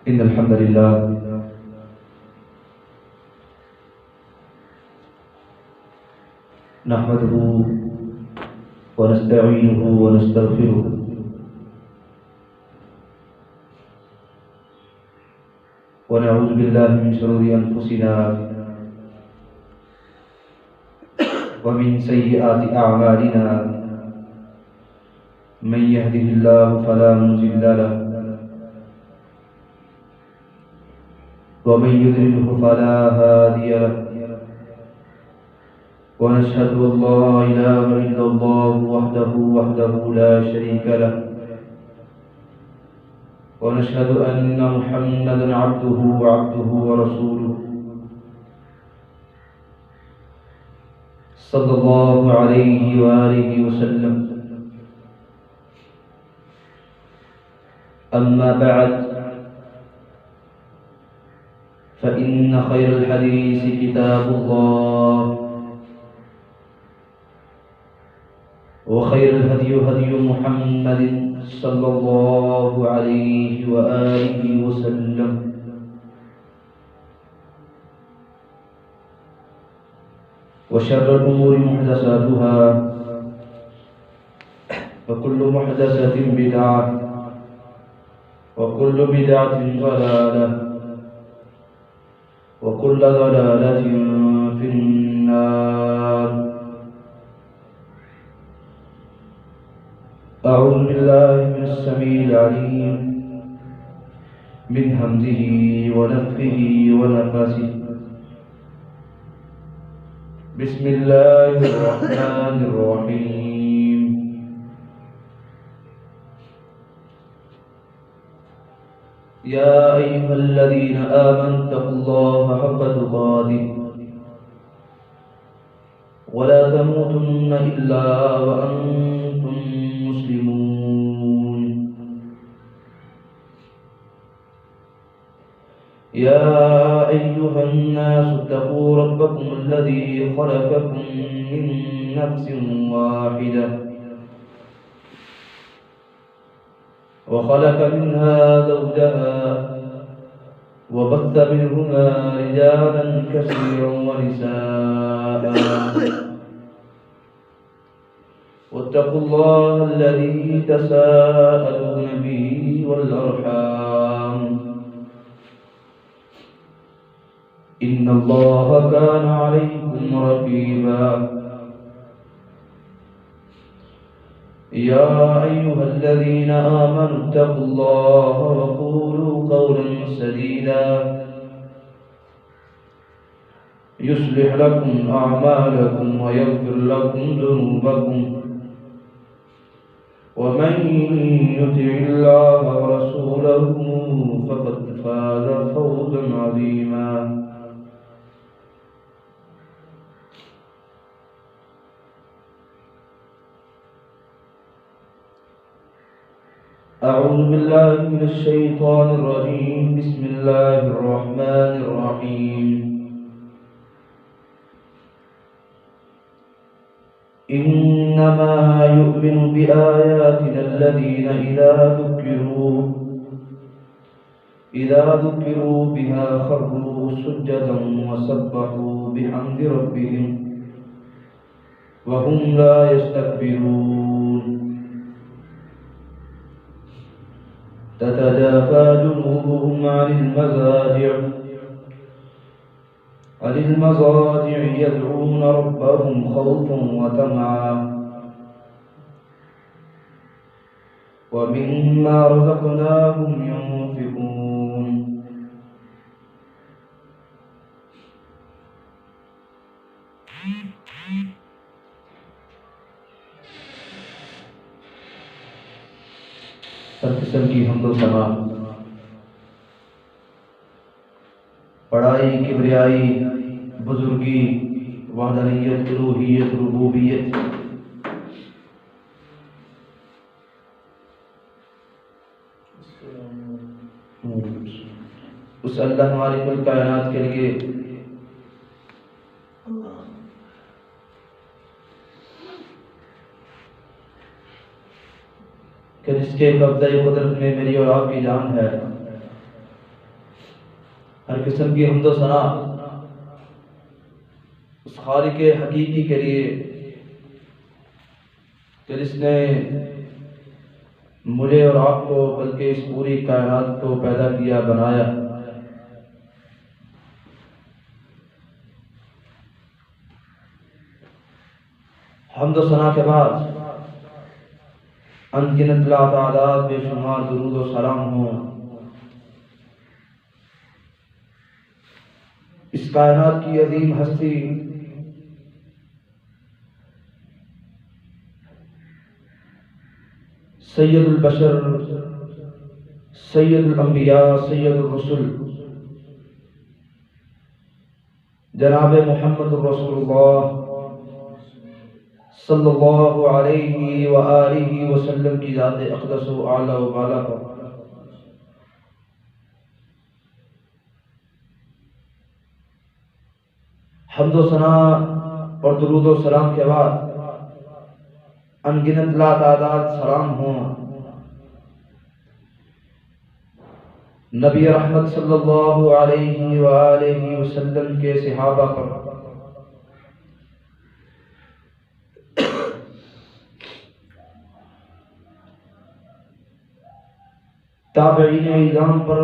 إن الحمد لله نحمده ونستعينه ونستغفره ونعوذ بالله من شرور أنفسنا ومن سيئات أعمالنا من يهده الله فلا مضل له ومن يضلله فلا هادي له ونشهد أن لا إله إلا الله وحده لا شريك له ونشهد أن محمدا عبده ورسوله صلى الله عليه وآله وسلم. أما بعد فإن خير الحديث كتاب الله وخير الهدي هدي محمد صلى الله عليه وآله وسلم وشر الأمور محدثاتها وكل محدثة بدعة وكل بدعة ضلالة وكل ضلالة في النار. أعوذ بالله من السميع العليم من همزه ونفخه ونفثه. بسم الله الرحمن الرحيم. يا أيها الذين آمنوا اتقوا الله حق تقاته ولا تموتن إلا وأنتم مسلمون. يا أيها الناس اتقوا ربكم الذي خلقكم من نفس واحدة وخلق منها زوجها وبث منهما رجالا كثيرا ونساء واتقوا الله الذي تساءلون به والأرحام إن الله كان عليكم رقيبا. يا أيها الذين آمنوا اتقوا الله وقولوا قولا سديدا يصلح لكم أعمالكم ويغفر لكم ذنوبكم ومن يطع الله ورسوله فقد فاز فوزا عظيما. أعوذ بالله من الشيطان الرجيم. بسم الله الرحمن الرحيم. إنما يؤمن بآياتنا الذين إذا ذكروا بها خروا سجدا وسبحوا بحمد ربهم وهم لا يستكبرون. تتجافى جنوبهم عن المضاجع يدعون ربهم خوفا وطمعا ومما رزقناهم ينفقون. ہر قسم کی حمد و ثنا، بڑائی، کبریائی، بزرگی، وحدانیت، الوہیت، ربوبیت اس اللہ مالک الکائنات کے لیے کہ جس کے قبضہ قدرت میں میری اور آپ کی جان ہے، ہر قسم کی حمد و ثنا اس خالق حقیقی کے لیے کہ جس نے مجھے اور آپ کو بلکہ اس پوری کائنات کو پیدا کیا، بنایا۔ حمد و ثنا کے بعد انگنت لا تعداد بے شمار درود و سلام ہوں اس کائنات کی عظیم ہستی سید البشر، سید الانبیاء، سید الرسل، جناب محمد الرسول اللہ صلی اللہ علیہ وآلہ وسلم کی ذات اقدس و اعلی و بالا پر حمد و ثنا اور درود و سلام کے بعد انگنت لا تعداد سلام ہوں نبی رحمت صلی اللہ علیہ وآلہ وسلم کے صحابہ پر، تابعین اعظام پر،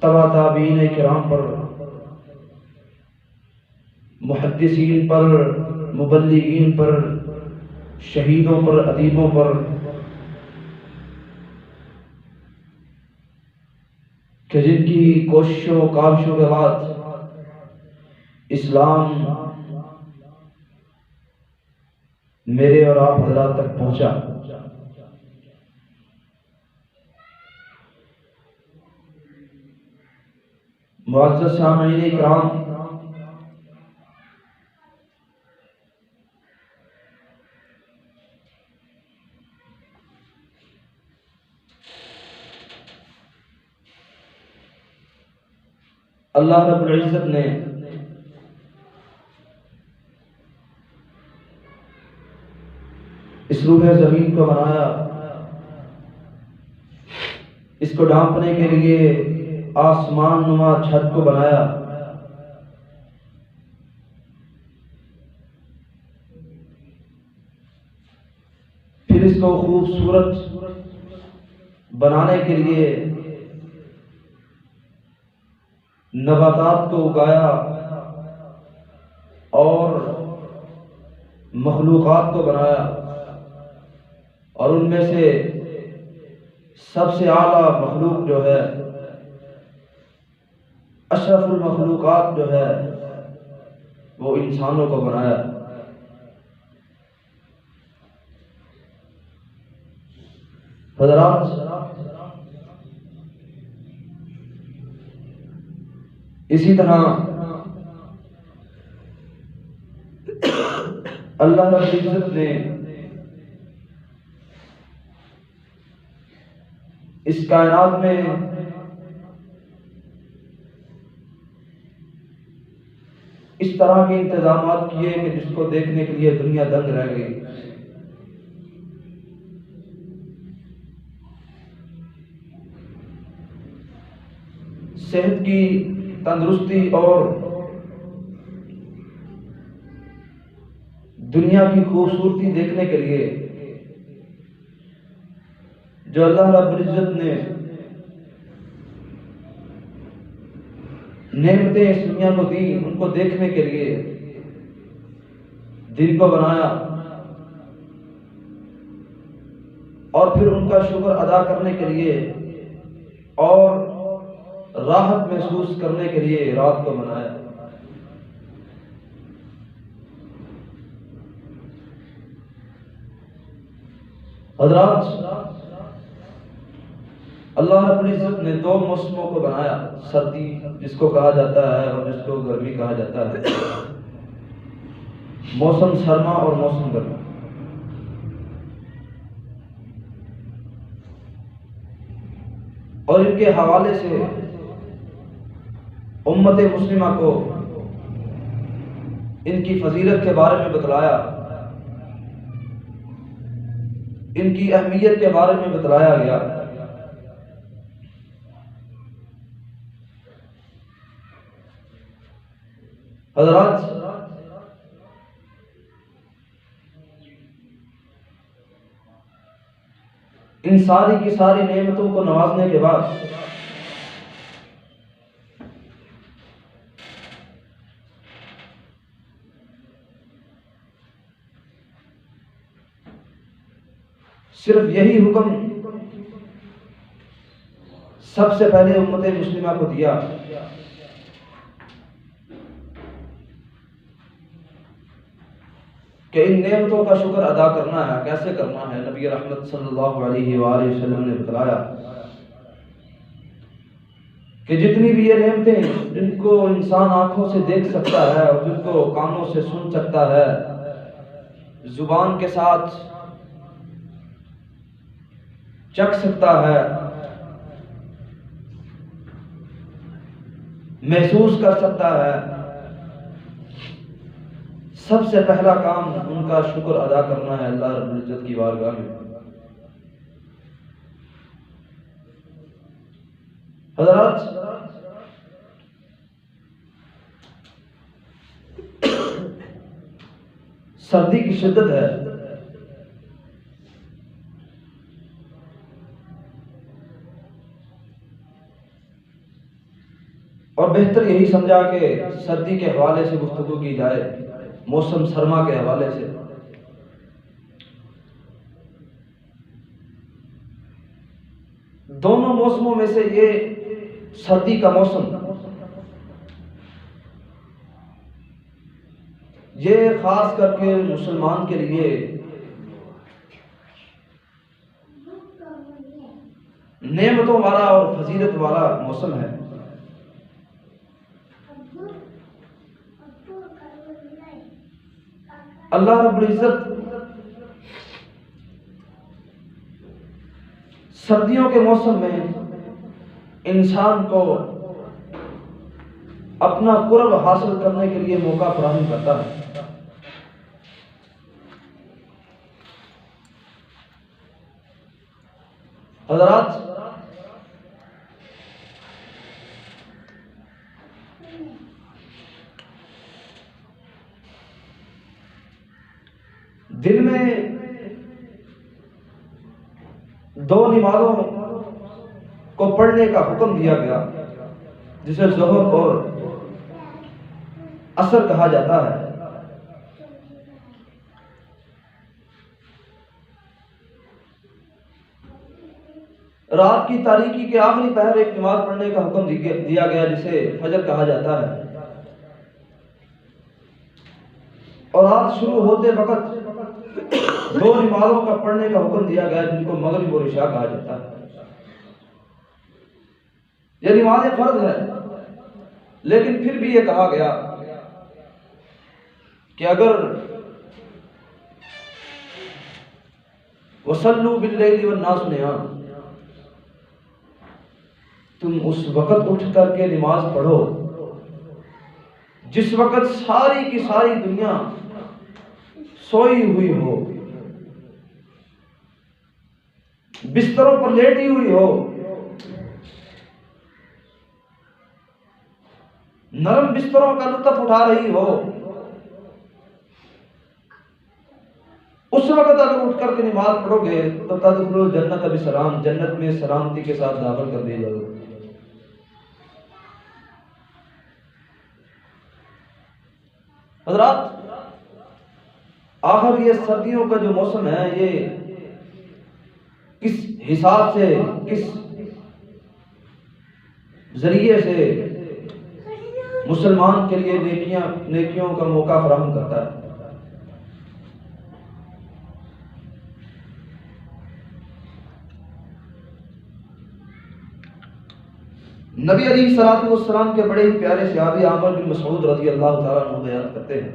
تبع تابعین کرام پر، محدثین پر، مبلغین پر، شہیدوں پر، ادیبوں پر، کہ جن کی کوششوں و کاوشوں کے بعد اسلام میرے اور آپ حضرات تک پہنچا۔ معزز سامعین اکرام، اللہ رب العزت نے اس روح زمین کو بنایا، اس کو ڈھانپنے کے لیے آسمان نما چھت کو بنایا، پھر اس کو خوبصورت بنانے کے لیے نباتات کو اگایا اور مخلوقات کو بنایا، اور ان میں سے سب سے اعلیٰ مخلوق جو ہے، اشرف المخلوقات جو ہے، وہ انسانوں کو بنایا۔ حضرات، اسی طرح اللہ رب العزت نے اس کائنات میں اس طرح کے انتظامات کیے کہ جس کو دیکھنے کے لیے دنیا دنگ رہ گئی۔ صحت کی تندرستی اور دنیا کی خوبصورتی دیکھنے کے لیے جو اللہ رب العزت نے نعمتیں اس دنیا کو دی، ان کو دیکھنے کے لیے دن کو بنایا، اور پھر ان کا شکر ادا کرنے کے لیے اور راحت محسوس کرنے کے لیے رات کو بنایا۔ حضرات، اللہ رب العزت نے دو موسموں کو بنایا، سردی جس کو کہا جاتا ہے اور جس کو گرمی کہا جاتا ہے، موسم سرما اور موسم گرما۔ اور ان کے حوالے سے امت مسلمہ کو ان کی فضیلت کے بارے میں بتلایا، ان کی اہمیت کے بارے میں بتلایا گیا۔ حضرات، ان ساری کی ساری نعمتوں کو نوازنے کے بعد صرف یہی حکم سب سے پہلے امت مسلمہ کو دیا کہ ان نعمتوں کا شکر ادا کرنا ہے۔ کیسے کرنا ہے؟ نبی رحمت صلی اللہ علیہ وآلہ وسلم نے بتلایا کہ جتنی بھی یہ نعمتیں جن کو انسان آنکھوں سے دیکھ سکتا ہے اور جن کو کانوں سے سن سکتا ہے، زبان کے ساتھ چکھ سکتا ہے، محسوس کر سکتا ہے، سب سے پہلا کام ان کا شکر ادا کرنا ہے اللہ رب العزت کی بارگاہ میں۔ حضرات، سردی کی شدت ہے، اور بہتر یہی سمجھا کہ سردی کے حوالے سے گفتگو کی جائے، موسم سرما کے حوالے سے۔ دونوں موسموں میں سے یہ سردی کا موسم، یہ خاص کر کے مسلمان کے لیے نعمتوں والا اور فضیلت والا موسم ہے۔ اللہ رب العزت سردیوں کے موسم میں انسان کو اپنا قرب حاصل کرنے کے لیے موقع فراہم کرتا ہے۔ حضرات، دن میں دو نمازوں کو پڑھنے کا حکم دیا گیا، جسے ظہر اور عصر کہا جاتا ہے۔ رات کی تاریکی کے آخری پہر ایک نماز پڑھنے کا حکم دیا گیا، جسے فجر کہا جاتا ہے، اور رات شروع ہوتے وقت دو نمازوں کا پڑھنے کا حکم دیا گیا، جن کو مغرب اور عشاء کہا جاتا ہے۔ یہ نماز فرض ہے، لیکن پھر بھی یہ کہا گیا کہ اگر وَصَلُّوا بِاللَّيْلِ وَالنَّاسُ نِيَامٌ، تم اس وقت اٹھ کر کے نماز پڑھو جس وقت ساری کی ساری دنیا سوئی ہوئی ہو، بستروں پر لیٹی ہوئی ہو، نرم بستروں کا لطف اٹھا رہی ہو، اس وقت اگر اٹھ کر کے نماز پڑھو گے تو تدخلوا الجنۃ بسلام، جنت میں سلامتی کے ساتھ داخل کر دی جاؤ گے۔ حضرات، آخر یہ سردیوں کا جو موسم ہے، یہ کس حساب سے، کس ذریعے سے مسلمان کے لیے نیکیوں کا موقع فراہم کرتا ہے۔ نبی علیہ الصلوۃ والسلام کے بڑے ہی پیارے صحابی عامر بن مسعود رضی اللہ تعالیٰ عنہ بیان کرتے ہیں،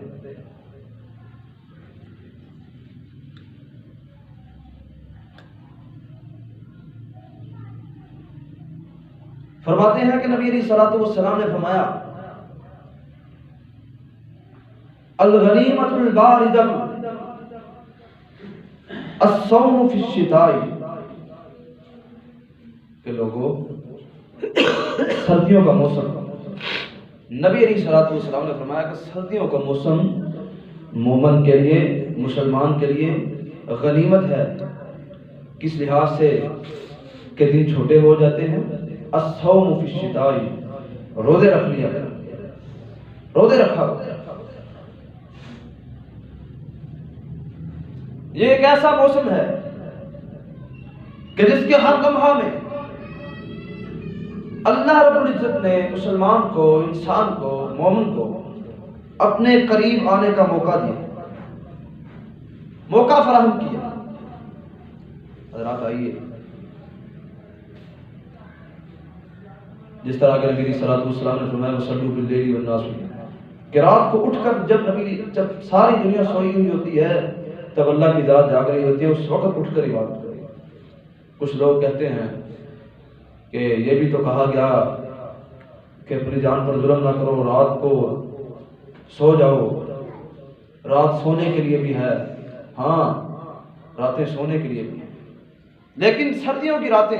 فرماتے ہیں کہ نبی علیہ الصلوۃ والسلام نے فرمایا، الغنیمۃ الباردۃ الصوم فی الشتاء، کہ لوگوں، سردیوں کا موسم نبی علیہ الصلوۃ والسلام نے فرمایا کہ سردیوں کا موسم مومن کے لیے، مسلمان کے لیے غنیمت ہے، کس لحاظ سے کہ دن چھوٹے ہو جاتے ہیں۔ الصوم فی الشتاء، روزے رکھ لیا، روزے رکھا۔ یہ ایک ایسا موسم ہے کہ جس کے ہر لمحہ میں اللہ رب العزت نے مسلمان کو، انسان کو، مومن کو اپنے قریب آنے کا موقع دیا، موقع فراہم کیا۔ حضرات آئیے، جس طرح کہ نبی صلی اللہ علیہ وسلم نے فرمایا وصلوا باللیل والناس نیم، کہ رات کو اٹھ کر جب ساری دنیا سوئی ہوئی ہوتی ہے تب اللہ کی ذات جاگ رہی ہوتی ہے، اس وقت اٹھ کر عبادت کرے۔ کچھ لوگ کہتے ہیں کہ یہ بھی تو کہا گیا کہ اپنی جان پر ظلم نہ کرو، رات کو سو جاؤ، رات سونے کے لیے بھی ہے۔ ہاں، راتیں سونے کے لیے بھی ہیں، لیکن سردیوں کی راتیں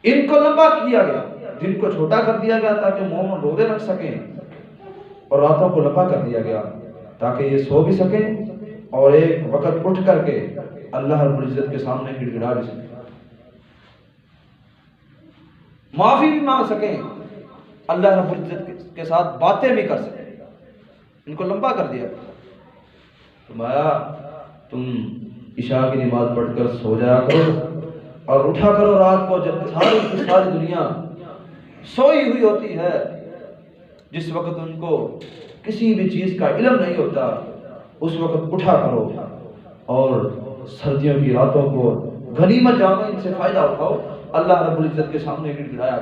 ان کو لمبا کیا گیا، دن کو چھوٹا کر دیا گیا تاکہ مومن روزے رکھ سکیں، اور راتوں کو لمبا کر دیا گیا تاکہ یہ سو بھی سکیں اور ایک وقت اٹھ کر کے اللہ رب العزت کے سامنے گڑ گڑا بھی سکیں، معافی بھی مانگ سکیں، اللہ رب العزت کے ساتھ باتیں بھی کر سکیں۔ ان کو لمبا کر دیا، فرمایا تم عشاء کی نماز پڑھ کر سو جایا کرو اور اٹھا کرو رات کو جب ساری دنیا سوئی ہوئی ہوتی ہے، جس وقت ان کو کسی بھی چیز کا علم نہیں ہوتا، اس وقت اٹھا کرو اور سردیوں کی راتوں کو غنیمت جانو، ان سے فائدہ اٹھاؤ، اللہ رب العزت کے سامنے گڑ گڑایا۔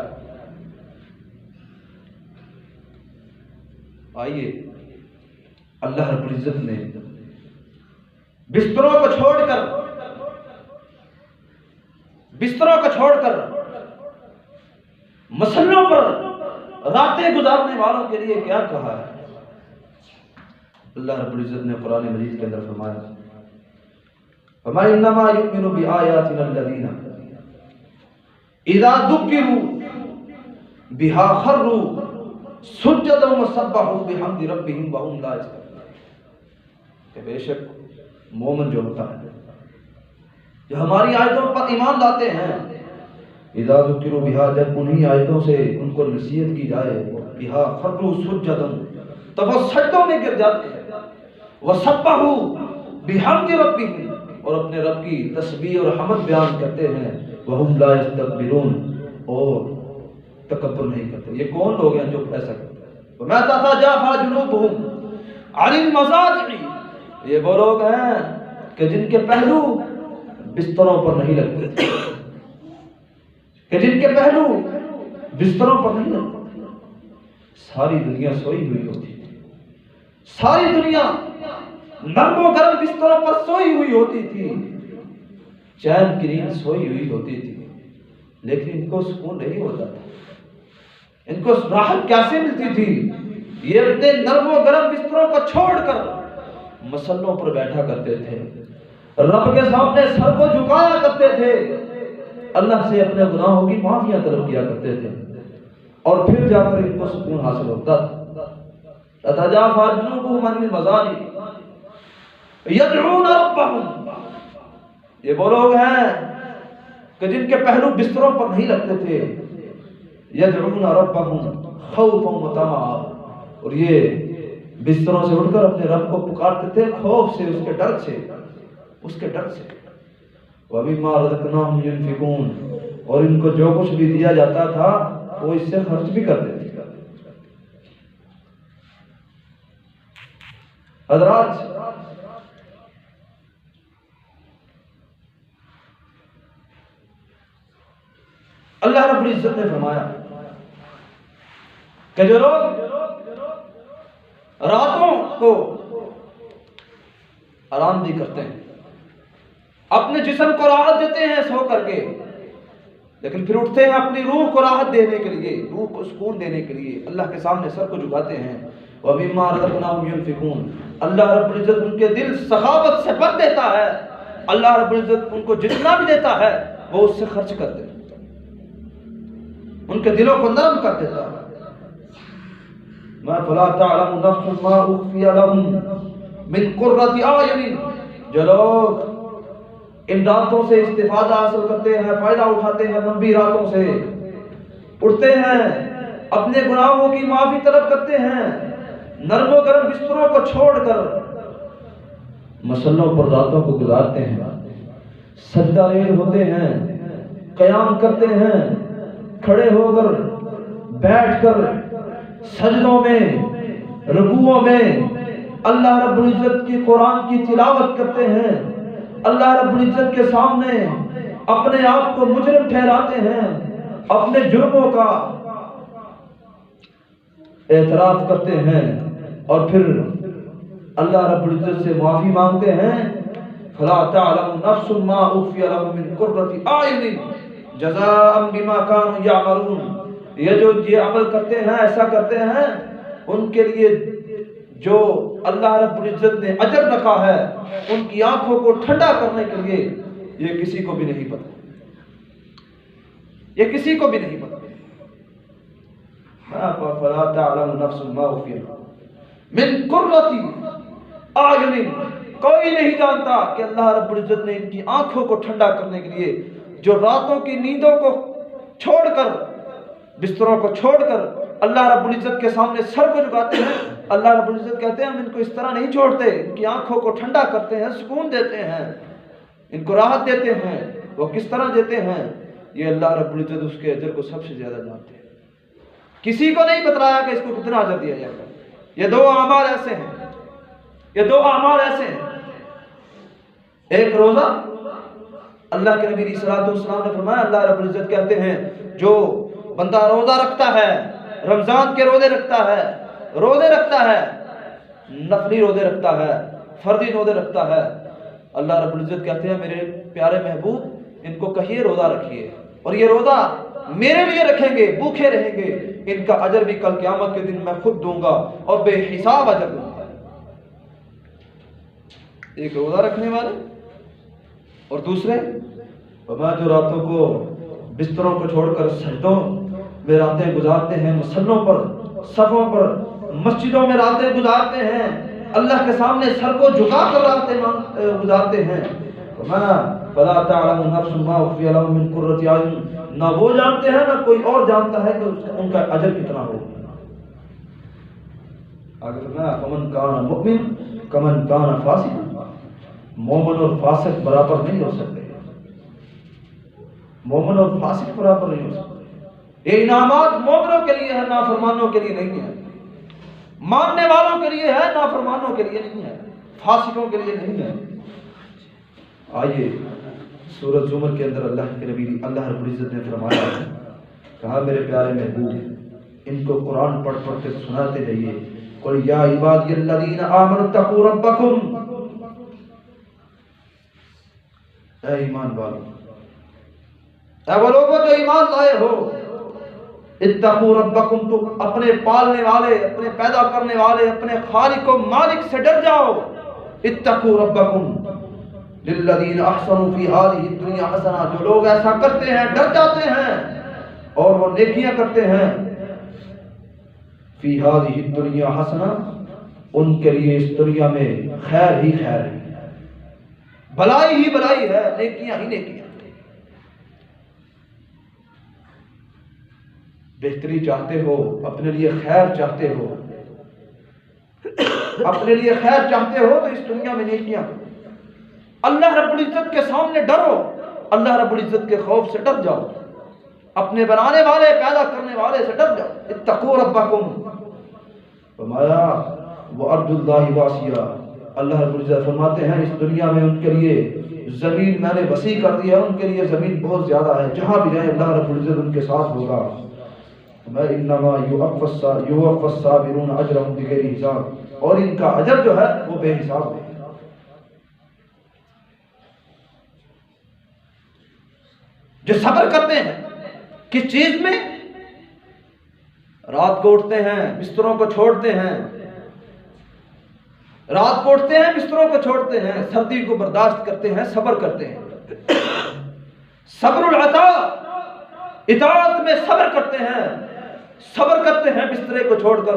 آئیے، اللہ رب العزت نے بستروں کو چھوڑ کر مسلوں پر راتیں گزارنے والوں کے لیے کیا کہا ہے؟ اللہ رب العزت نے قرآن مجید کے اندر فرمایا انما یؤمن بآیاتنا الذین اذا ذکروا بها خروا سجدا وسبحوا بحمد ربهم وهم لا یستکبرون، کہ بے شک مومن جو ہوتا ہے، جو ہماری آیتوں پر ایمان لاتے ہیں، اذا ذکروا بها، جب انہی آیتوں سے ان کو نصیحت کی جائے، بها خروا سجدا، تو وہ سجدوں میں گر جاتے ہیں، وسبحوا بحمد ربهم، اور اپنے رب کی تسبیح اور حمد بیان کرتے ہیں، وهم لا یستکبرون، اور تکبر نہیں کرتے۔ یہ کون لوگ ہیں جو ایسا کرتے ہیں؟ وما تتجافى جنوبهم عن المضاجع، یہ وہ لوگ ہیں کہ جن کے پہلو بستروں پر نہیں لگتے، کہ جن کے پہلو بستروں پر نہیں لگتے۔ ساری دنیا سوئی ہوئی ہوتی تھی، ساری دنیا نرم و گرم بستروں پر سوئی ہوئی ہوتی تھی، چین کی نیند سوئی ہوئی ہوتی تھی، لیکن ان کو سکون نہیں ہوتا تھا، ان کو راحت کیسے ملتی تھی؟ یہ اپنے نرم و گرم بستروں کو چھوڑ کر مسلوں پر بیٹھا کرتے تھے، رب کے سامنے سر کو جھکایا کرتے تھے، اللہ سے اپنے گناہوں کی معافیاں طلب کیا کرتے تھے، اور پھر جا کر ان کو سکون حاصل ہوتا تھا۔ تتجافى جنوبهم عن المضاجع یدعون ربهم، یہ وہ لوگ ہیں کہ جن کے پہلو بستروں پر نہیں لگتے تھے، یدعون ربهم خوفا وطمعا، اور یہ بستروں سے اٹھ کر اپنے رب کو پکارتے تھے خوف سے، اس کے ڈر سے، وَمِمَّا رَزَقْنَاهُمْ يُنْفِقُونَ، اور ان کو جو کچھ بھی دیا جاتا تھا وہ اس سے خرچ بھی کرتے تھے۔ حضرات، اللہ رب العزت نے فرمایا کہ جو لوگ راتوں کو آرام بھی کرتے ہیں، اپنے جسم کو راحت دیتے ہیں سو کر کے، لیکن پھر اٹھتے ہیں اپنی روح کو راحت دینے کے لیے، روح کو سکون دینے کے لیے، اللہ کے سامنے سر کو جھکاتے ہیں، وَمِمَّا رَزَقْنَاهُمْ يُنْفِقُونَ، اللہ رب العزت ان کے دل سخاوت سے بھر دیتا ہے، اللہ رب العزت ان کو جتنا بھی دیتا ہے وہ اس سے خرچ کر دیتا ہے، ان کے دلوں کو نرم کر دیتا ہے۔ ما فلا تعلم نفس ما اخفي لهم من قرة اعین، جو لوگ ان راتوں سے استفادہ حاصل کرتے ہیں، فائدہ اٹھاتے ہیں، لمبی راتوں سے اٹھتے ہیں، اپنے گناہوں کی معافی طلب کرتے ہیں، نرم و گرم بستروں کو چھوڑ کر مسلوں پر راتوں کو گزارتے ہیں، سجدہ ریز ہوتے ہیں، قیام کرتے ہیں، کھڑے ہو کر بیٹھ کر سجدوں میں، رکوعوں میں اللہ رب العزت کی قرآن کی تلاوت کرتے ہیں، اللہ رب العزت کے سامنے اپنے آپ کو مجرم ٹھہراتے ہیں، اپنے جرموں کا اعتراف کرتے ہیں اور پھر اللہ رب العزت سے معافی مانگتے ہیں۔ فلا تعلم نفس ما اخفي لهم من قرة اعین جزاء بما كانوا يعملون، یہ جو یہ عمل کرتے ہیں، ایسا کرتے ہیں، ان کے لیے جو اللہ رب العزت نے اجر رکھا ہے ان کی آنکھوں کو ٹھنڈا کرنے کے لیے، یہ کسی کو بھی نہیں پتا، یہ کسی کو بھی نہیں پتا۔ فلا تعلم نفس ما اخفي من قرة اعین، کوئی نہیں جانتا کہ اللہ رب العزت نے ان کی آنکھوں کو ٹھنڈا کرنے کے لیے جو راتوں کی نیندوں کو چھوڑ کر، بستروں کو چھوڑ کر اللہ رب العزت کے سامنے سر کو جھکاتے ہیں، اللہ رب العزت کہتے ہیں ہم ان کو اس طرح نہیں چھوڑتے، ان کی آنکھوں کو ٹھنڈا کرتے ہیں، سکون دیتے ہیں، ان کو راحت دیتے ہیں۔ وہ کس طرح دیتے ہیں؟ یہ اللہ رب العزت اس کے اجر کو سب سے زیادہ جانتے ہیں، کسی کو نہیں بتلایا کہ اس کو کتنا اجر دیا جائے گا۔ یہ دو اعمال ایسے ہیں، یہ دو اعمال ایسے ہیں، ایک روزہ، اللہ کے نبی علیہ الصلوۃ والسلام نے فرمایا، اللہ رب العزت کہتے ہیں جو بندہ روزہ رکھتا ہے، رمضان کے روزے رکھتا ہے، نفلی روزے رکھتا ہے، فردی روزے رکھتا ہے، اللہ رب العزت کہتے ہیں میرے پیارے محبوب ان کو کہیے روزہ رکھیے، اور یہ روزہ میرے لیے رکھیں گے، بھوکے رہیں گے، ان کا اجر بھی کل قیامت کے دن میں خود دوں گا اور بے حساب اجر دوں گا۔ ایک روزہ رکھنے والے اور دوسرے جو راتوں کو بستروں کو چھوڑ کر سجدوں میں راتیں گزارتے ہیں، مسلوں پر، صفوں پر، مسجدوں میں راتیں گزارتے ہیں، اللہ کے سامنے سر کو جھکا کر راتیں گزارتے ہیں۔ فلا تعلم نفس ما اخفي لهم من قرة اعین، نہ وہ جانتے ہیں نہ کوئی اور جانتا ہے کہ ان کا اجر کتنا ہو۔ آگے فرمایا فمن کان مؤمن کمن کان فاسق، مومن اور فاسق برابر نہیں ہو سکتے، مومن اور فاسق برابر نہیں ہو سکتے۔ یہ انعامات مومنوں کے لیے ہے، نافرمانوں کے لیے نہیں ہے، ماننے والوں کے لیے ہے، نافرمانوں کے لیے نہیں ہے، فاسقوں کے لیے نہیں ہے۔ آئیے سورۃ زمر کے اندر اللہ کے نبی اللہ رب العزت نے فرمایا، کہا میرے پیارے محبوب ان کو قرآن پڑھ پڑھ کے سناتے رہیے، قل یا عبادی الذین آمنوا اتقوا ربکم، اے ایمان والو، اے وہ لوگوں جو ایمان لائے ہو، اتقوا ربکم، تم اپنے پالنے والے، اپنے پیدا کرنے والے، اپنے خالق و مالک سے ڈر جاؤ۔ اتقوا ربکم للذین احسنوا فی ہذہ الدنیا حسنہ، جو لوگ ایسا کرتے ہیں، ڈر جاتے ہیں اور وہ نیکیاں کرتے ہیں، فی ہذہ الدنیا حسنہ، ان کے لیے اس دنیا میں خیر ہی خیر ہے، بھلائی ہی بھلائی ہے، نیکیاں ہی نیکیاں۔ بہتری چاہتے ہو، اپنے لیے خیر چاہتے ہو، اپنے لیے خیر چاہتے ہو تو اس دنیا میں نیکیاں کرو، اللہ رب العزت کے سامنے ڈرو، اللہ رب العزت کے خوف سے ڈر جاؤ، اپنے بنانے والے، پیدا کرنے والے سے ڈر جاؤ۔ اتقوا ربکم، فرمایا وہ ارض اللہ واسعہ، اللہ رب العزت فرماتے ہیں اس دنیا میں ان کے لیے زمین میں نے وسیع کر دی ہے، ان کے لیے زمین بہت زیادہ ہے، جہاں بھی جائیں اللہ رب العزت ان کے ساتھ ہوگا۔ انما یوفی الصابرون اجرهم بغیر حساب، اور ان کا اجر جو ہے وہ بے حساب ہے۔ جو صبر کرتے ہیں کس چیز میں؟ رات کو اٹھتے ہیں، بستروں کو چھوڑتے ہیں، رات کو اٹھتے ہیں، بستروں کو چھوڑتے ہیں، سردی کو برداشت کرتے ہیں، صبر کرتے ہیں، صبر العطاء، اطاعت میں صبر کرتے ہیں، صبر کرتے ہیں بسترے کو چھوڑ کر،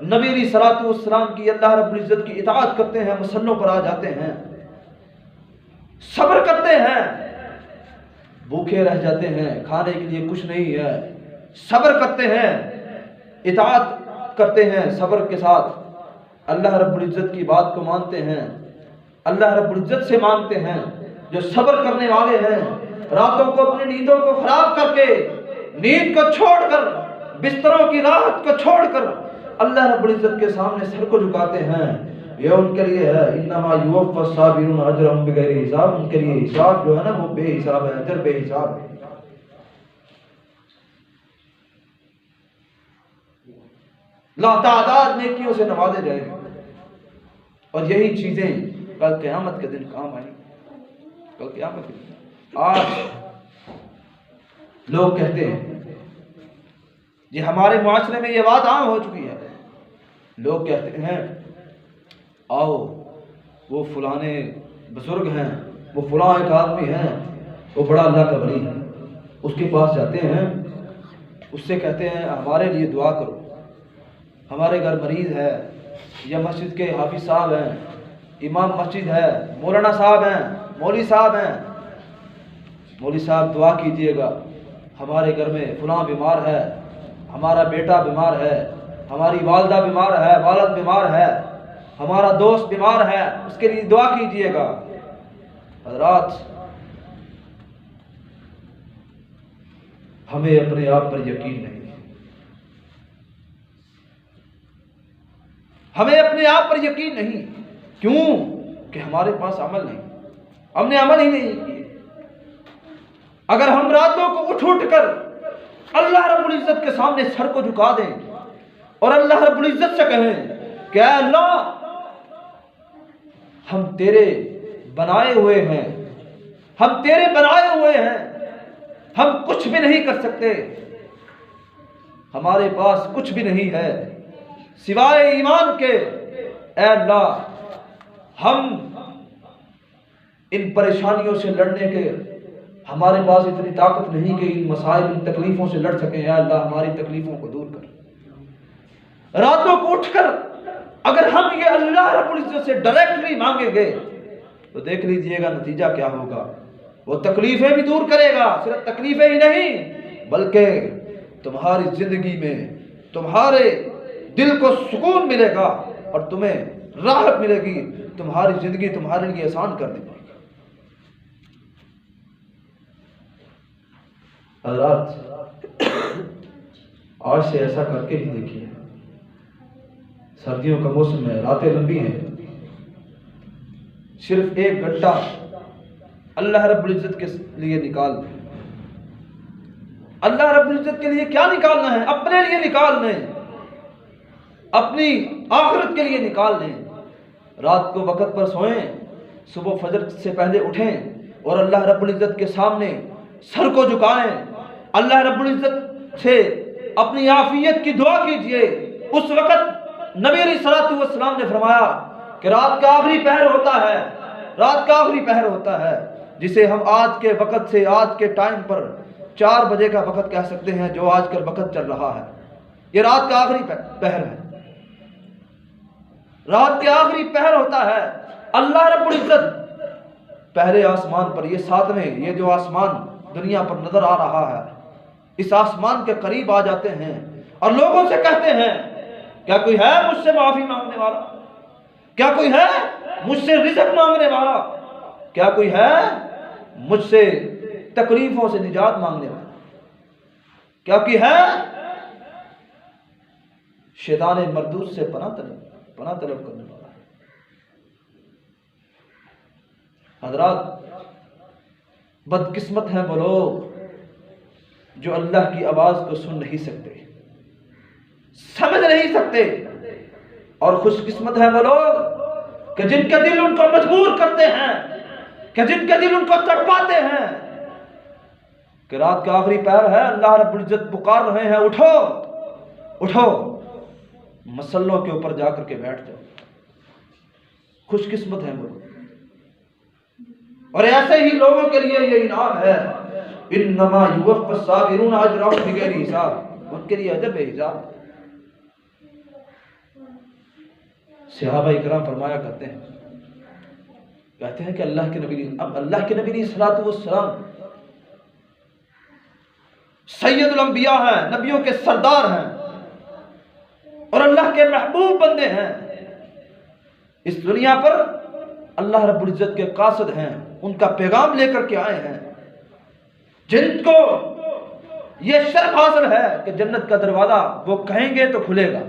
نبی علیہ الصلوۃ والسلام کی اللہ رب العزت کی اطاعت کرتے ہیں، مسلوں پر آ جاتے ہیں، صبر کرتے ہیں، بھوکے رہ جاتے ہیں، کھانے کے لیے کچھ نہیں ہے، صبر کرتے ہیں، اطاعت کرتے ہیں، صبر کے ساتھ اللہ رب العزت کی بات کو مانتے ہیں، اللہ رب العزت سے مانگتے ہیں۔ جو صبر کرنے والے ہیں، راتوں کو اپنی نیندوں کو خراب کر کے، نیند کو چھوڑ کر، بستروں کی راحت کو چھوڑ کر اللہ رب العزت کے سامنے سر کو جھکاتے ہیں، یہ ان کے لیے ہے انما یوفی الصابرون اجرهم بغیر حساب۔ ان کے لیے حساب جو ہے نا وہ بے حساب ہے، اجر بے حساب ہے۔ لاتعداد نیکیوں سے نوازے جائیں گے، اور یہی چیزیں کل قیامت کے دن کام آئیں گی۔ کل قیامت کے دن آج لوگ کہتے ہیں، یہ ہمارے معاشرے میں یہ بات عام ہو چکی ہے، لوگ کہتے ہیں آؤ وہ فلانے بزرگ ہیں، وہ فلاں ایک آدمی ہیں، وہ بڑا اللہ کا ولی ہے، اس کے پاس جاتے ہیں، اس سے کہتے ہیں ہمارے لیے دعا کرو، ہمارے گھر مریض ہے، یا مسجد کے حافظ صاحب ہیں، امام مسجد ہے، مولانا صاحب ہیں، مولوی صاحب ہیں، مولوی صاحب دعا کیجئے گا، ہمارے گھر میں فلاں بیمار ہے، ہمارا بیٹا بیمار ہے، ہماری والدہ بیمار ہے، والد بیمار ہے، ہمارا دوست بیمار ہے، اس کے لیے دعا کیجئے گا۔ حضرات، ہمیں اپنے آپ پر یقین نہیں، ہمیں اپنے آپ پر یقین نہیں، کیوں کہ ہمارے پاس عمل نہیں، ہم نے عمل ہی نہیں کیے۔ اگر ہم راتوں کو اٹھ کر اللہ رب العزت کے سامنے سر کو جھکا دیں اور اللہ رب العزت سے کہیں کہ اے اللہ ہم تیرے بنائے ہوئے ہیں، ہم تیرے بنائے ہوئے ہیں، ہم کچھ بھی نہیں کر سکتے، ہمارے پاس کچھ بھی نہیں ہے سوائے ایمان کے، اے اللہ ہم ان پریشانیوں سے لڑنے کے ہمارے پاس اتنی طاقت نہیں کہ ان مسائل ان تکلیفوں سے لڑ سکیں، اے اللہ ہماری تکلیفوں کو دور کر۔ راتوں کو اٹھ کر اگر ہم یہ اللہ رب العزت سے ڈائریکٹلی مانگیں گے تو دیکھ لیجئے گا نتیجہ کیا ہوگا، وہ تکلیفیں بھی دور کرے گا، صرف تکلیفیں ہی نہیں بلکہ تمہاری زندگی میں تمہارے دل کو سکون ملے گا اور تمہیں راحت ملے گی، تمہاری زندگی تمہارے لیے آسان کر دے گی۔ حضرات، آج سے ایسا کر کے ہی دیکھیے، سردیوں کا موسم ہے، راتیں لمبی ہیں، صرف 1 گھنٹہ اللہ رب العزت کے لیے نکال دیں۔ اللہ رب العزت کے لیے کیا نکالنا ہے؟ اپنے لیے نکال لیں، اپنی آخرت کے لیے نکال لیں۔ رات کو وقت پر سوئیں، صبح فجر سے پہلے اٹھیں اور اللہ رب العزت کے سامنے سر کو جھکائیں، اللہ رب العزت سے اپنی عافیت کی دعا کیجئے۔ اس وقت نبی علیہ الصلوۃ والسلام نے فرمایا کہ رات کا آخری پہر ہوتا ہے، رات کا آخری پہر ہوتا ہے، جسے ہم آج کے وقت سے، آج کے ٹائم پر 4 بجے کا وقت کہہ سکتے ہیں، جو آج کل وقت چل رہا ہے، یہ رات کا آخری پہر ہے، رات کے آخری پہر ہوتا ہے۔ اللہ رب العزت پہلے آسمان پر، یہ 7ویں، یہ جو آسمان دنیا پر نظر آ رہا ہے، اس آسمان کے قریب آ جاتے ہیں اور لوگوں سے کہتے ہیں کیا کوئی ہے مجھ سے معافی مانگنے والا؟ کیا کوئی ہے مجھ سے رزق مانگنے والا؟ کیا کوئی ہے مجھ سے تکلیفوں سے نجات مانگنے والا؟ کیا کوئی ہے شیطان مردود سے پناہ طلب کرنے والا؟ حضرات، بدقسمت ہیں وہ لوگ جو اللہ کی آواز کو سن نہیں سکتے، سمجھ نہیں سکتے، اور خوش قسمت ہیں وہ لوگ کہ جن کے دل ان کو مجبور کرتے ہیں، کہ جن کے دل ان کو تڑپاتے ہیں کہ رات کا آخری پہر ہے، اللہ رب العزت پکار رہے ہیں، اٹھو اٹھو، مسلوں کے اوپر جا کر کے بیٹھ جاؤ۔ خوش قسمت ہیں وہ لوگ، اور ایسے ہی لوگوں کے لیے یہ انعام ہے، انما یوفی الصابرون اجرهم بغیر حساب، ان کے لیے اجر بے حساب۔ صحابہ اکرام فرمایا کرتے ہیں، کہتے ہیں کہ اللہ کے نبی علیہ الصلوۃ والسلام سید الانبیاء ہیں، نبیوں کے سردار ہیں اور اللہ کے محبوب بندے ہیں، اس دنیا پر اللہ رب العزت کے قاصد ہیں، ان کا پیغام لے کر کے آئے ہیں، جن کو یہ شرف حاصل ہے کہ جنت کا دروازہ وہ کہیں گے تو کھلے گا۔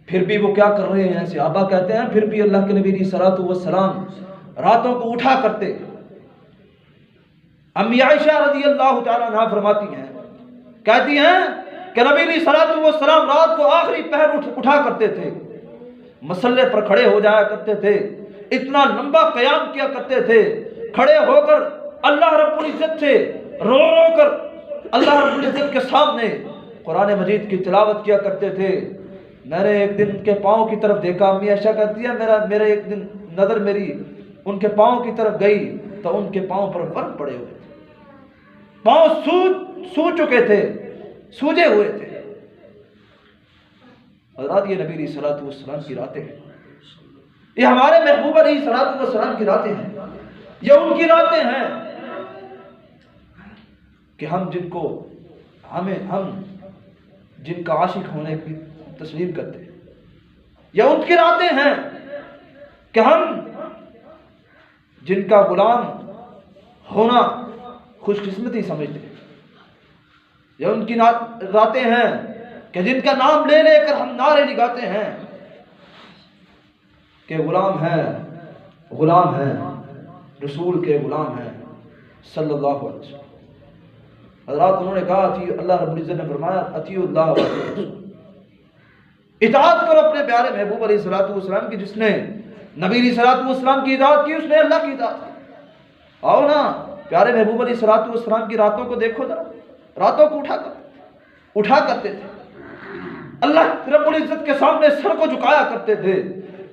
پھر بھی وہ کیا کر رہے ہیں؟ صحابہ کہتے ہیں پھر بھی اللہ کے نبی علیہ الصلوۃ والسلام راتوں کو اٹھا کرتے۔ امی عائشہ رضی اللہ تعالیٰ عنہا فرماتی ہیں، کہتی ہیں کہ نبی علیہ الصلوۃ والسلام رات کو آخری پہر اٹھا کرتے تھے، مصلے پر کھڑے ہو جایا کرتے تھے، اتنا لمبا قیام کیا کرتے تھے، کھڑے ہو کر اللہ رب العزت سے رو رو کر اللہ رب العزت کے سامنے قرآن مجید کی تلاوت کیا کرتے تھے۔ میں نے ایک دن ان کے پاؤں کی طرف دیکھا، امی عائشہ کہتی ہے میرے ایک دن نظر میری ان کے پاؤں کی طرف گئی تو ان کے پاؤں پر ورم پڑے ہوئے تھے، پاؤں سو چکے تھے، سوجے ہوئے تھے۔ حضرات یہ نبی علیہ الصلوۃ والسلام کی راتیں ہیں، یہ ہمارے محبوب علیہ الصلوۃ والسلام کی راتیں ہیں، یہ ان کی راتیں ہیں کہ ہم جن کا عاشق ہونے کی تسلیم کرتے ہیں، یہ ان کی راتیں ہیں کہ ہم جن کا غلام ہونا خوش قسمتی سمجھتے ہیں، یہ ان کی راتیں ہیں کہ جن کا نام لے لے کر ہم نعرے لگاتے ہیں کہ غلام ہیں رسول کے غلام ہیں صلی اللہ علیہ وسلم۔ حضرات انہوں نے کہا اللہ رب العزت نے فرمایا اطیعوا اللہ و اطیعوا الرسول، اطاعت کرو اپنے پیارے محبوب علیہ الصلوۃ والسلام کی، جس نے نبی علیہ الصلوۃ والسلام کی اطاعت کی اس نے اللہ کی اطاعت کی۔ آؤ نا پیارے محبوب علیہ الصلوۃ والسلام کی راتوں کو دیکھو ذرا، راتوں کو اٹھا کرتے تھے، اللہ رب العزت کے سامنے سر کو جھکایا کرتے تھے،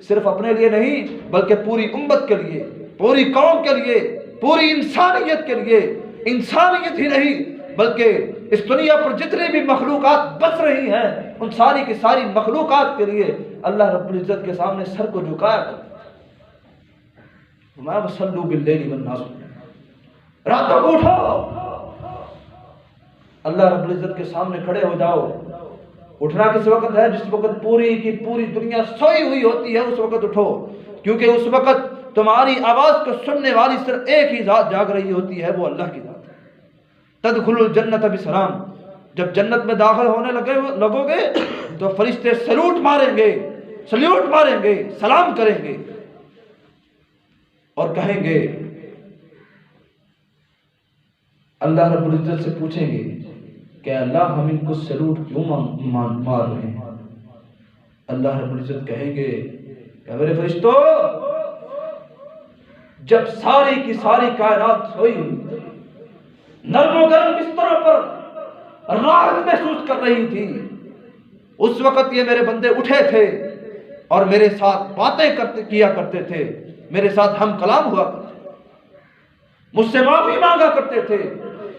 صرف اپنے لیے نہیں بلکہ پوری امت کے لیے، پوری قوم کے لیے، پوری انسانیت کے لیے، انسانیت ہی نہیں بلکہ اس دنیا پر جتنی بھی مخلوقات بس رہی ہیں ان ساری کی ساری مخلوقات کے لیے اللہ رب العزت کے سامنے سر کو جھکایا کرتے تھے۔ وَصَلُّوا بِاللَّيْلِ وَالنَّاسُ، راتوں کو اٹھاؤ، اللہ رب العزت کے سامنے کھڑے ہو جاؤ۔ اٹھنا کس وقت ہے؟ جس وقت پوری کی پوری دنیا سوئی ہوئی ہوتی ہے، اس وقت اٹھو، کیونکہ اس وقت تمہاری آواز کو سننے والی صرف ایک ہی ذات جاگ رہی ہوتی ہے، وہ اللہ کی ذات ہے۔ تدخلوا الجنت بسلام، جب جنت میں داخل ہونے لگو گے تو فرشتے سلوٹ ماریں گے، سلام کریں گے اور کہیں گے، اللہ رب العزت سے پوچھیں گے کہ اللہ ہم ان کو سلوٹ کیوں مار رہے ہیں؟ اللہ رب العزت کہیں گے کہ میرے فرشتوں، جب ساری کی ساری کائنات سوئی ہوئی، نرم و گرم بستروں پر راحت محسوس کر رہی تھی، اس وقت یہ میرے بندے اٹھے تھے اور میرے ساتھ باتیں کیا کرتے تھے، میرے ساتھ ہم کلام ہوا کرتے تھے، مجھ سے معافی مانگا کرتے تھے،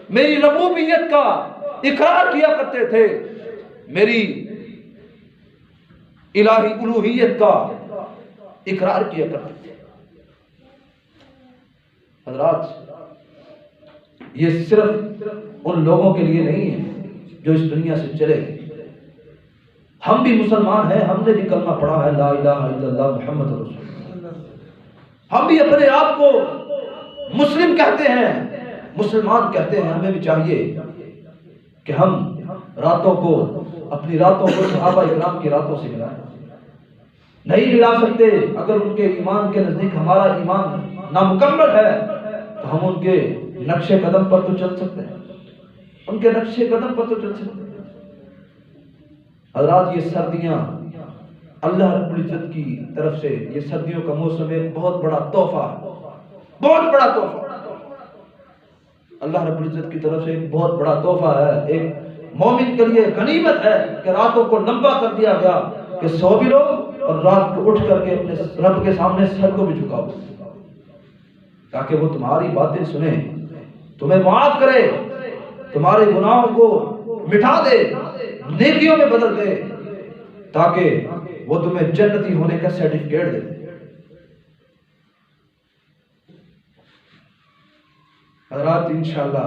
میری ربوبیت کا اقرار کیا کرتے تھے، میری الہی الوہیت کا اقرار کیا کرتے تھے۔ حضرات یہ صرف ان لوگوں کے لیے نہیں ہے جو اس دنیا سے چلے گئے، ہم بھی مسلمان ہیں، ہم نے بھی کلمہ پڑھا ہے لا الہ الا اللہ محمد رسول اللہ، ہم بھی اپنے آپ کو مسلم کہتے ہیں، مسلمان کہتے ہیں۔ ہمیں بھی چاہیے کہ ہم اپنی راتوں کو صحابہ اکرام کی راتوں سے ملائیں۔ نہیں ملا سکتے، اگر ان کے ایمان کے نزدیک ہمارا ایمان نامکمل ہے تو ہم ان کے نقش قدم پر تو چل سکتے ہیں، حضرات یہ سردیاں اللہ رب العزت کی طرف سے، یہ سردیوں کا موسم ایک بہت بڑا تحفہ ہے، اللہ رب العزت کی طرف سے ایک بہت بڑا تحفہ ہے، ایک مومن کے لیے غنیمت ہے کہ راتوں کو لمبا کر دیا گیا کہ سو بھی لو اور رات کو اٹھ کر کے اپنے رب کے سامنے سر کو بھی جھکاؤ، تاکہ وہ تمہاری باتیں سنیں، تمہیں معاف کرے، تمہارے گناہوں کو مٹا دے، نیکیوں میں بدل دے، تاکہ وہ تمہیں جنتی ہونے کا سرٹیفکیٹ دے دے۔ حضرات انشاءاللہ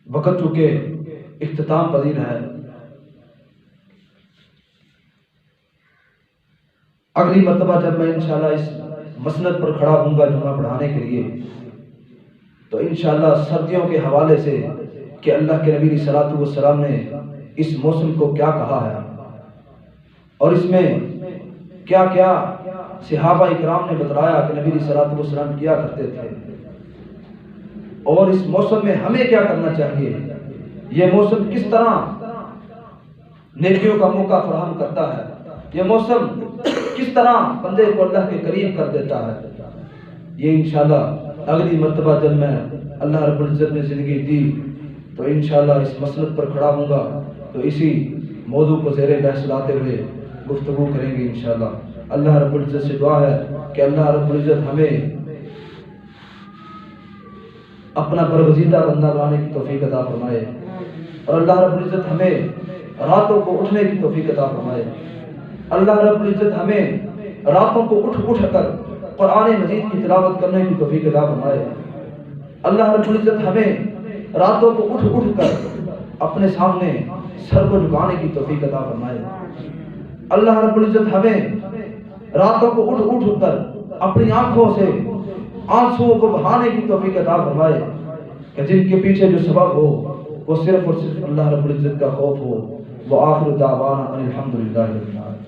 وقت چونکہ اختتام پذیر ہے، اگلی مرتبہ جب میں انشاءاللہ اس مسند پر کھڑا ہوں گا جمعہ پڑھانے کے لیے، تو انشاءاللہ سردیوں کے حوالے سے کہ اللہ کے نبی علیہ الصلوۃ والسلام نے اس موسم کو کیا کہا ہے اور اس میں کیا کیا صحابہ اکرام نے بتلایا کہ نبی علیہ الصلوۃ والسلام کیا کرتے تھے، اور اس موسم میں ہمیں کیا کرنا چاہیے، یہ موسم کس طرح نیکیوں کا موقع فراہم کرتا ہے، یہ موسم کس طرح بندے کو اللہ کے قریب کر دیتا ہے، یہ انشاءاللہ اگلی مرتبہ جب میں اللہ رب العزت نے زندگی دی تو انشاءاللہ اس مسند پر کھڑا ہوں گا تو اسی موضوع کو زیر بحث لاتے ہوئے گفتگو کریں گے انشاءاللہ۔ اللہ رب العزت سے دعا ہے کہ اللہ رب العزت ہمیں اپنا برگزیدہ بندہ بنانے کی توفیق عطا فرمائے، اور اللہ رب العزت ہمیں راتوں کو اٹھنے کی توفیق عطا فرمائے۔ اللہ رب العزت ہمیں راتوں کو اٹھ کر قرآن مجید کی تلاوت کرنے کی توفیق عطا فرمائے۔ اللہ رب العزت ہمیں راتوں کو اٹھ کر اپنے سامنے سر کو جھکانے کی توفیق عطا فرمائے۔ اللہ رب العزت ہمیں راتوں کو اٹھ کر اپنی آنکھوں سے آنسوؤں کو بہانے کی توفیق عطا فرمائے کہ جن کے پیچھے جو سبب ہو وہ صرف اور صرف اللہ رب العزت کا خوف ہو۔ وآخر دعوانا ان الحمد للہ رب العالمین۔